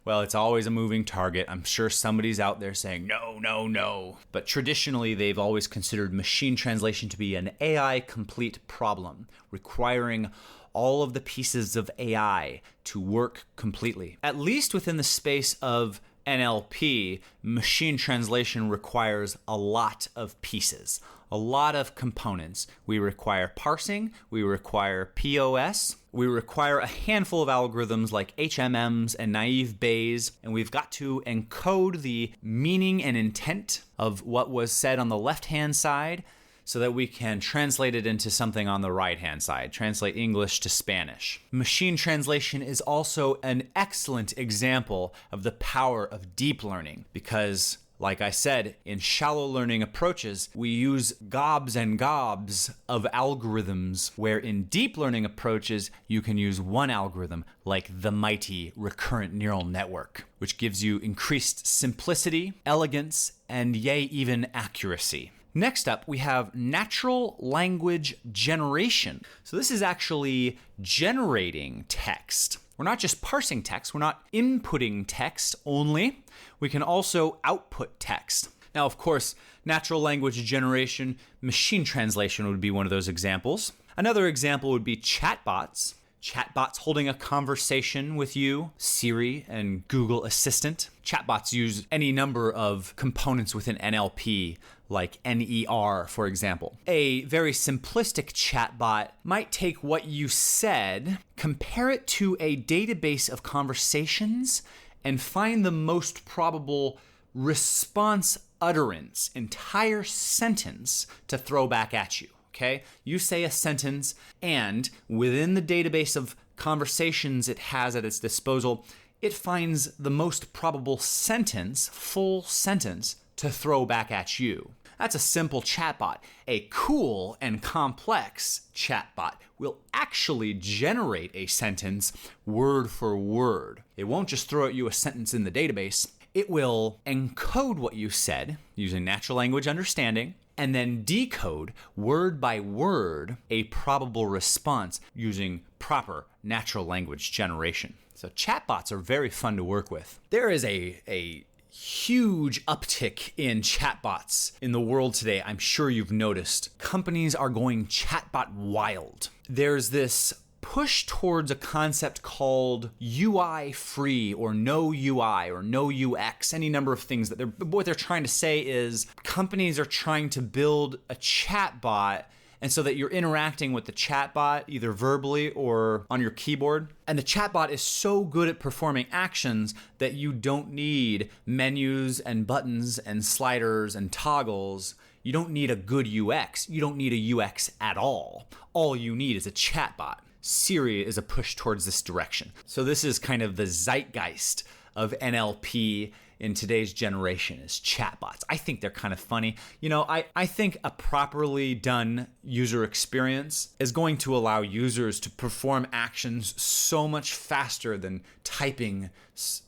Well, it's always a moving target. I'm sure somebody's out there saying, no, no, no. But traditionally, they've always considered machine translation to be an AI complete problem, requiring all of the pieces of AI to work completely. At least within the space of NLP, machine translation requires a lot of pieces, a lot of components. We require parsing, we require POS, we require a handful of algorithms like HMMs and naive Bayes, and we've got to encode the meaning and intent of what was said on the left-hand side so that we can translate it into something on the right-hand side, translate English to Spanish. Machine translation is also an excellent example of the power of deep learning because, like I said, in shallow learning approaches, we use gobs and gobs of algorithms, where in deep learning approaches, you can use one algorithm, like the mighty recurrent neural network, which gives you increased simplicity, elegance, and yea, even accuracy. Next up, we have natural language generation. So this is actually generating text. We're not just parsing text, we're not inputting text only. We can also output text. Now, of course, natural language generation, machine translation would be one of those examples. Another example would be chatbots. Chatbots holding a conversation with you, Siri and Google Assistant. Chatbots use any number of components within NLP, like NER, for example. A very simplistic chatbot might take what you said, compare it to a database of conversations, and find the most probable response utterance, entire sentence, to throw back at you. Okay, you say a sentence, and within the database of conversations it has at its disposal, it finds the most probable sentence, full sentence, to throw back at you. That's a simple chatbot. A cool and complex chatbot will actually generate a sentence word for word. It won't just throw at you a sentence in the database. It will encode what you said using natural language understanding, and then decode word by word a probable response using proper natural language generation. So chatbots are very fun to work with. There is a huge uptick in chatbots in the world today. I'm sure you've noticed. Companies are going chatbot wild. There's this push towards a concept called UI free or no UI or no UX, any number of things that what they're trying to say is companies are trying to build a chatbot and so that you're interacting with the chatbot either verbally or on your keyboard. And the chatbot is so good at performing actions that you don't need menus and buttons and sliders and toggles. You don't need a good UX. You don't need a UX at all. All you need is a chatbot. Siri is a push towards this direction. So this is kind of the zeitgeist of NLP in today's generation is chatbots. I think they're kind of funny. I think a properly done user experience is going to allow users to perform actions so much faster than typing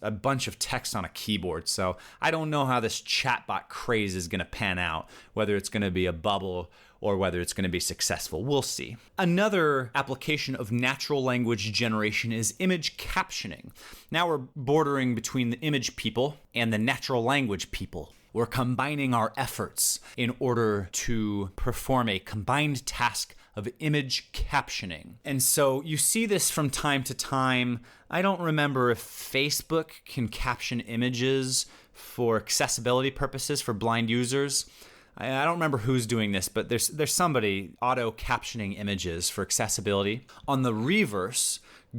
a bunch of text on a keyboard. So I don't know how this chatbot craze is going to pan out, whether it's going to be a bubble or whether it's going to be successful. We'll see. Another application of natural language generation is image captioning. Now we're bordering between the image people and the natural language people. We're combining our efforts in order to perform a combined task of image captioning. And so you see this from time to time. I don't remember if Facebook can caption images for accessibility purposes for blind users. I don't remember who's doing this, but there's somebody auto-captioning images for accessibility. On the reverse,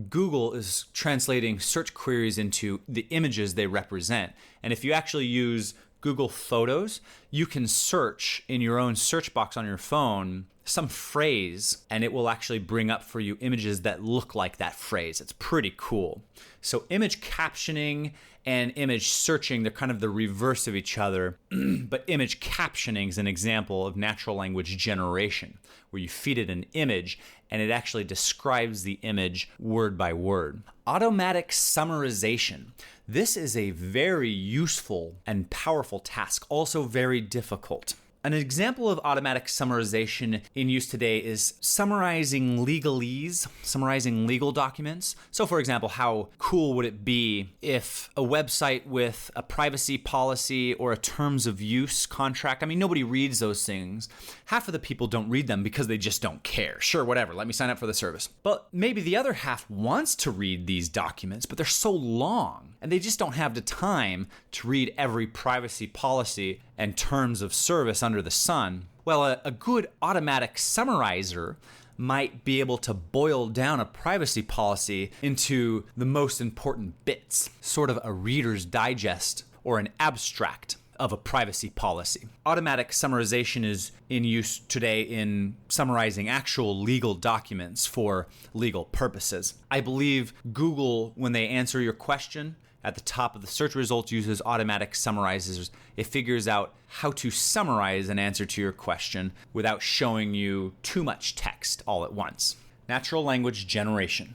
Google is translating search queries into the images they represent. And if you actually use Google Photos, you can search in your own search box on your phone some phrase, and it will actually bring up for you images that look like that phrase. It's pretty cool. So image captioning and image searching, they're kind of the reverse of each other. But image captioning is an example of natural language generation, where you feed it an image and it actually describes the image word by word. Automatic summarization. This is a very useful and powerful task, also very difficult. An example of automatic summarization in use today is summarizing legalese, summarizing legal documents. So for example, how cool would it be if a website with a privacy policy or a terms of use contract, nobody reads those things. Half of the people don't read them because they just don't care. Sure, whatever, let me sign up for the service. But maybe the other half wants to read these documents, but they're so long and they just don't have the time to read every privacy policy and terms of service under the sun. Well, a good automatic summarizer might be able to boil down a privacy policy into the most important bits, sort of a Reader's Digest or an abstract of a privacy policy. Automatic summarization is in use today in summarizing actual legal documents for legal purposes. I believe Google, when they answer your question, at the top of the search results uses automatic summarizers. It figures out how to summarize an answer to your question without showing you too much text all at once. Natural language generation.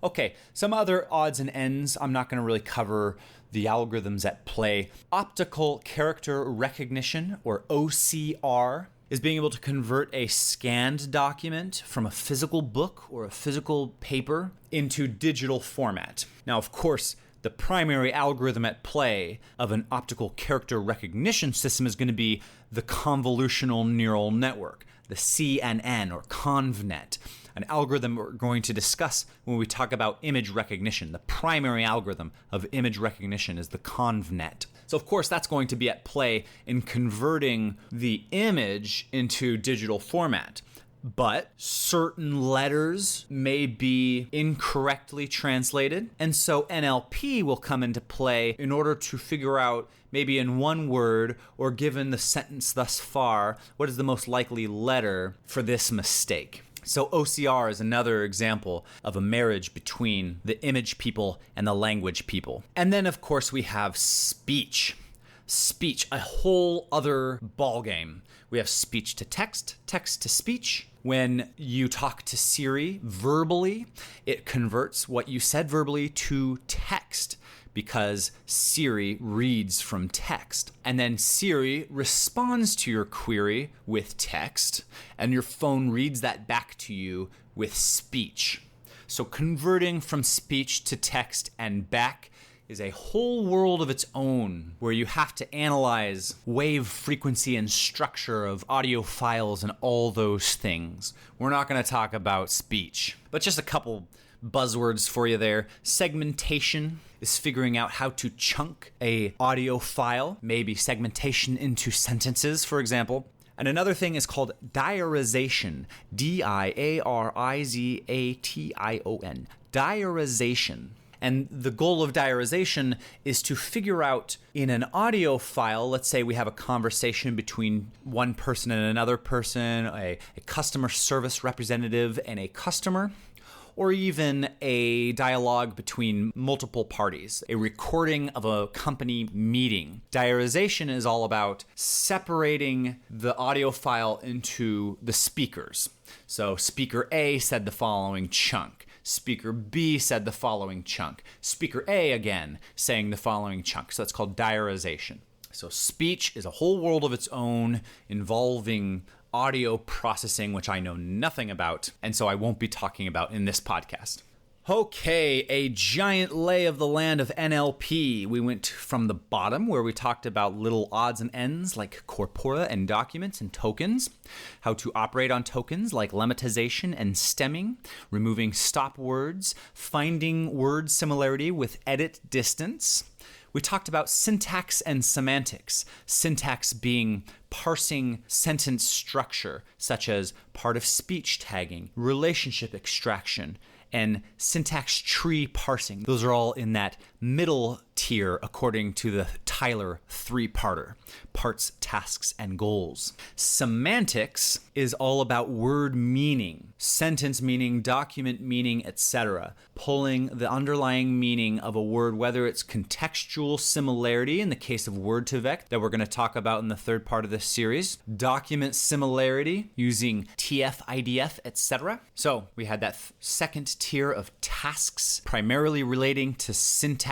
Okay, some other odds and ends. I'm not going to really cover the algorithms at play. Optical character recognition, or OCR, is being able to convert a scanned document from a physical book or a physical paper into digital format. Now, of course, the primary algorithm at play of an optical character recognition system is going to be the convolutional neural network, the CNN or ConvNet, an algorithm we're going to discuss when we talk about image recognition. The primary algorithm of image recognition is the ConvNet. So of course that's going to be at play in converting the image into digital format. But certain letters may be incorrectly translated, and so NLP will come into play in order to figure out, maybe in one word or given the sentence thus far, what is the most likely letter for this mistake. So OCR is another example of a marriage between the image people and the language people. And then of course we have speech. Speech, a whole other ballgame. We have speech to text, text to speech. When you talk to Siri verbally, it converts what you said verbally to text because Siri reads from text. And then Siri responds to your query with text, and your phone reads that back to you with speech. So converting from speech to text and back is a whole world of its own, where you have to analyze wave frequency and structure of audio files and all those things. We're not going to talk about speech, but just a couple buzzwords for you there. Segmentation is figuring out how to chunk a audio file, maybe segmentation into sentences, for example. And another thing is called diarization, D-I-A-R-I-Z-A-T-I-O-N, diarization. And the goal of diarization is to figure out in an audio file, let's say we have a conversation between one person and another person, a customer service representative and a customer. or even a dialogue between multiple parties, a recording of a company meeting. Diarization is all about separating the audio file into the speakers. So speaker A said the following chunk. Speaker B said the following chunk. Speaker A again saying the following chunk. So that's called diarization. So speech is a whole world of its own involving audio processing, which I know nothing about, and so I won't be talking about in this podcast. Okay, a giant lay of the land of NLP. We went from the bottom where we talked about little odds and ends like corpora and documents and tokens, how to operate on tokens like lemmatization and stemming, removing stop words, finding word similarity with edit distance. We talked about syntax and semantics, syntax being parsing sentence structure, such as part of speech tagging, relationship extraction, and syntax tree parsing. Those are all in that middle tier according to the Tyler three-parter, parts, tasks, and goals. Semantics is all about word meaning, sentence meaning, document meaning, etc. Pulling the underlying meaning of a word, whether it's contextual similarity in the case of word2vec that we're going to talk about in the third part of this series, document similarity using TF, IDF, etc. So we had that second tier of tasks primarily relating to syntax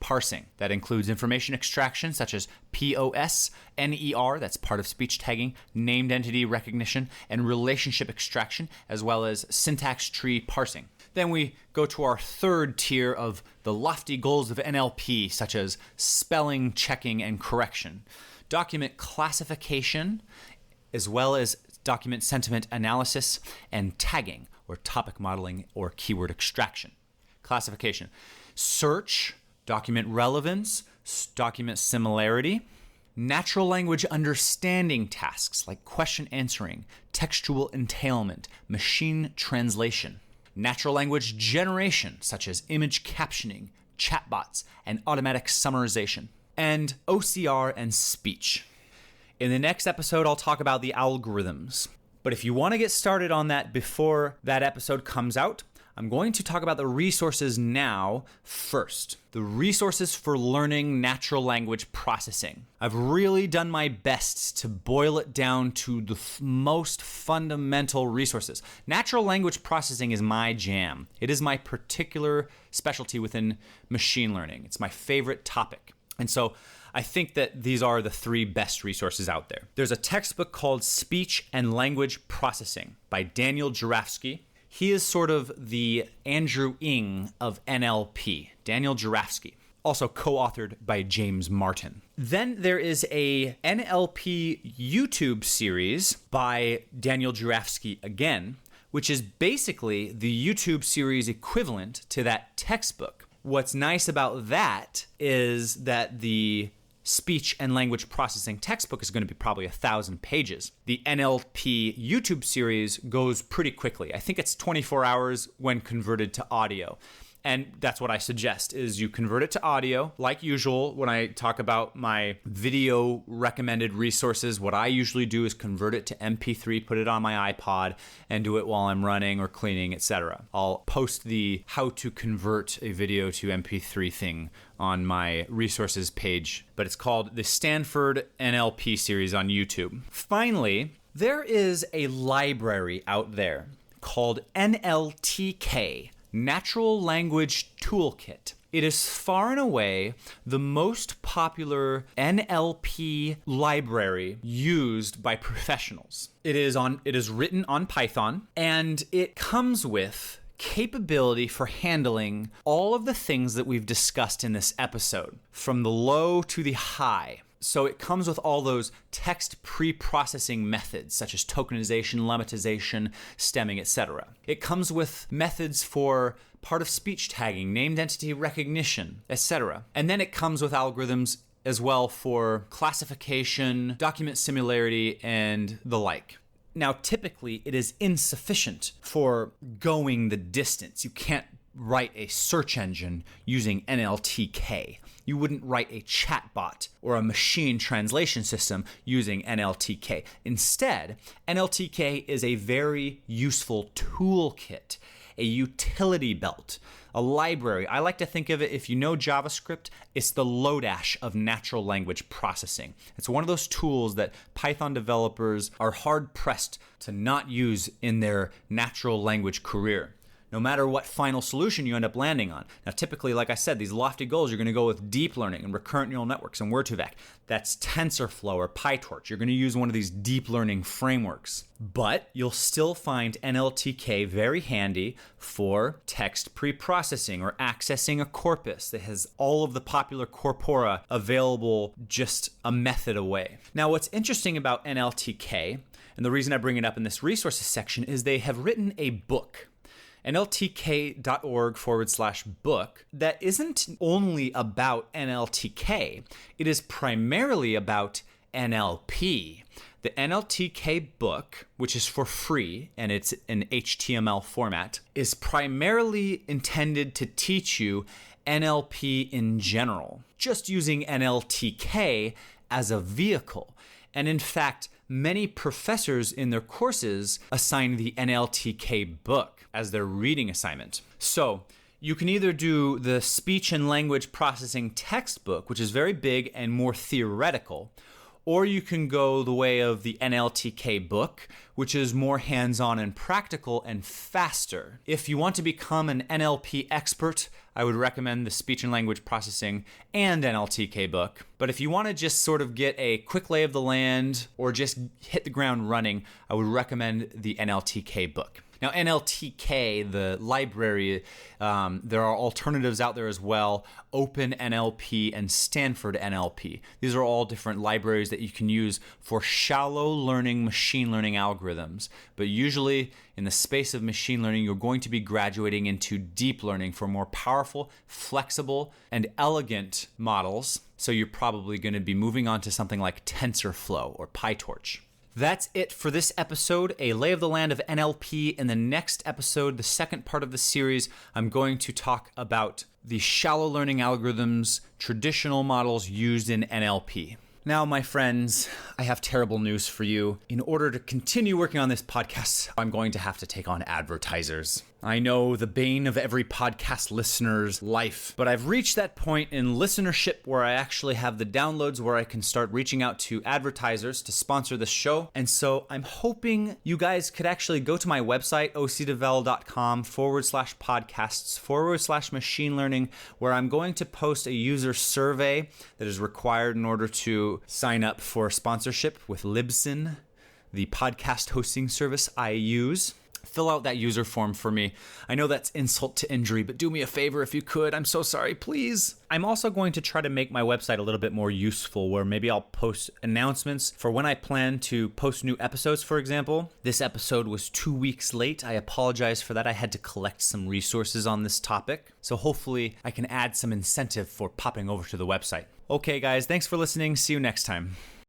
parsing. That includes information extraction such as POS, NER, that's part of speech tagging, named entity recognition, and relationship extraction, as well as syntax tree parsing. Then we go to our third tier of the lofty goals of NLP, such as spelling, checking, and correction, document classification, as well as document sentiment analysis, and tagging, or topic modeling, or keyword extraction. Classification, search, document relevance, document similarity, natural language understanding tasks like question answering, textual entailment, machine translation, natural language generation such as image captioning, chatbots, and automatic summarization, and OCR and speech. In the next episode, I'll talk about the algorithms. But if you want to get started on that before that episode comes out, I'm going to talk about the resources now first. The resources for learning natural language processing. I've really done my best to boil it down to the most fundamental resources. Natural language processing is my jam. It is my particular specialty within machine learning. It's my favorite topic. And so I think that these are the three best resources out there. There's a textbook called Speech and Language Processing by Daniel Jurafsky. He is sort of the Andrew Ng of NLP, Daniel Jurafsky, also co-authored by James Martin. Then there is a NLP YouTube series by Daniel Jurafsky again, which is basically the YouTube series equivalent to that textbook. What's nice about that is that the speech and language processing textbook is going to be probably 1,000 pages. The NLP YouTube series goes pretty quickly. I think it's 24 hours when converted to audio. And that's what I suggest, is you convert it to audio. Like usual, when I talk about my video recommended resources, what I usually do is convert it to MP3, put it on my iPod, and do it while I'm running or cleaning, etc. I'll post the how to convert a video to MP3 thing on my resources page, but it's called the Stanford NLP series on YouTube. Finally, there is a library out there called NLTK, Natural Language Toolkit. It is far and away the most popular NLP library used by professionals. It is written on Python, and it comes with capability for handling all of the things that we've discussed in this episode, from the low to the high. So it comes with all those text pre-processing methods, such as tokenization, lemmatization, stemming, etc. It comes with methods for part of speech tagging, named entity recognition, etc. And then it comes with algorithms as well for classification, document similarity, and the like. Now, typically, it is insufficient for going the distance. You can't write a search engine using NLTK. You wouldn't write a chatbot or a machine translation system using NLTK. Instead, NLTK is a very useful toolkit, a utility belt, a library. I like to think of it, if you know JavaScript, it's the Lodash of natural language processing. It's one of those tools that Python developers are hard-pressed to not use in their natural language career, no matter what final solution you end up landing on. Now, typically, like I said, these lofty goals, you're going to go with deep learning and recurrent neural networks and Word2Vec. That's TensorFlow or PyTorch. You're going to use one of these deep learning frameworks. But you'll still find NLTK very handy for text pre-processing or accessing a corpus that has all of the popular corpora available just a method away. Now, what's interesting about NLTK, and the reason I bring it up in this resources section, is they have written a book, nltk.org/book, that isn't only about NLTK, it is primarily about NLP. The NLTK book, which is for free and it's in HTML format, is primarily intended to teach you NLP in general, just using NLTK as a vehicle. And in fact, many professors in their courses assign the NLTK book as their reading assignment. So you can either do the speech and language processing textbook, which is very big and more theoretical, or you can go the way of the NLTK book, which is more hands-on and practical and faster. If you want to become an NLP expert, I would recommend the speech and language processing and NLTK book. But if you want to just sort of get a quick lay of the land or just hit the ground running, I would recommend the NLTK book. Now, NLTK, the library, there are alternatives out there as well, Open NLP and Stanford NLP. These are all different libraries that you can use for shallow learning machine learning algorithms. But usually in the space of machine learning, you're going to be graduating into deep learning for more powerful, flexible, and elegant models. So you're probably going to be moving on to something like TensorFlow or PyTorch. That's it for this episode, a lay of the land of NLP. In the next episode, the second part of the series, I'm going to talk about the shallow learning algorithms, traditional models used in NLP. Now, my friends, I have terrible news for you. In order to continue working on this podcast, I'm going to have to take on advertisers. I know, the bane of every podcast listener's life, but I've reached that point in listenership where I actually have the downloads where I can start reaching out to advertisers to sponsor the show. And so I'm hoping you guys could actually go to my website, ocdevel.com/podcasts/machine learning, where I'm going to post a user survey that is required in order to sign up for sponsorship with Libsyn, the podcast hosting service I use. Fill out that user form for me. I know that's insult to injury, but do me a favor if you could. I'm so sorry, please. I'm also going to try to make my website a little bit more useful, where maybe I'll post announcements for when I plan to post new episodes, for example. This episode was 2 weeks late. I apologize for that. I had to collect some resources on this topic. So hopefully I can add some incentive for popping over to the website. Okay, guys, thanks for listening. See you next time.